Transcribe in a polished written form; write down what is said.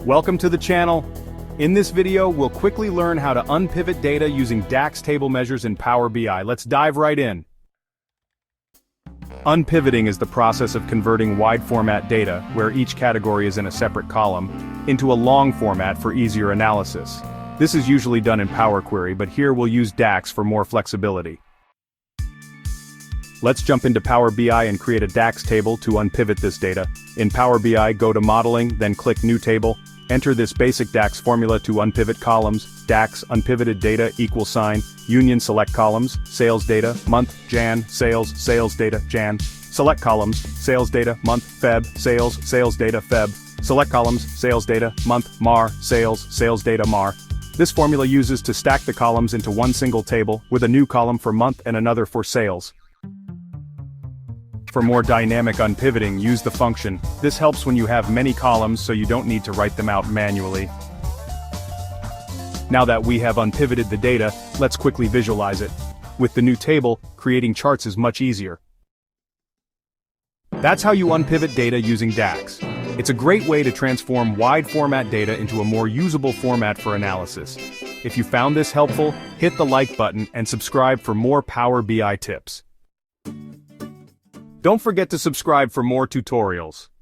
Welcome to the channel. In this video, we'll quickly learn how to unpivot data using DAX table measures in Power BI. Let's dive right in. Unpivoting is the process of converting wide format data, where each category is in a separate column, into a long format for easier analysis. This is usually done in Power Query, but here we'll use DAX for more flexibility. Let's jump into Power BI and create a DAX table to unpivot this data. In Power BI, go to Modeling, then click New Table. Enter this basic DAX formula to unpivot columns: DAX unpivoted data = union select columns, sales data, month, Jan, sales data, Jan. Select columns, sales data, month, Feb, sales data, Feb. Select columns, sales data, month, Mar, sales data, Mar. This formula uses to stack the columns into one single table, with a new column for month and another for sales. For more dynamic unpivoting, use the function. This helps when you have many columns, so you don't need to write them out manually. Now that we have unpivoted the data, let's quickly visualize it. With the new table, creating charts is much easier. That's how you unpivot data using DAX. It's a great way to transform wide format data into a more usable format for analysis. If you found this helpful, hit the like button and subscribe for more Power BI tips. Don't forget to subscribe for more tutorials.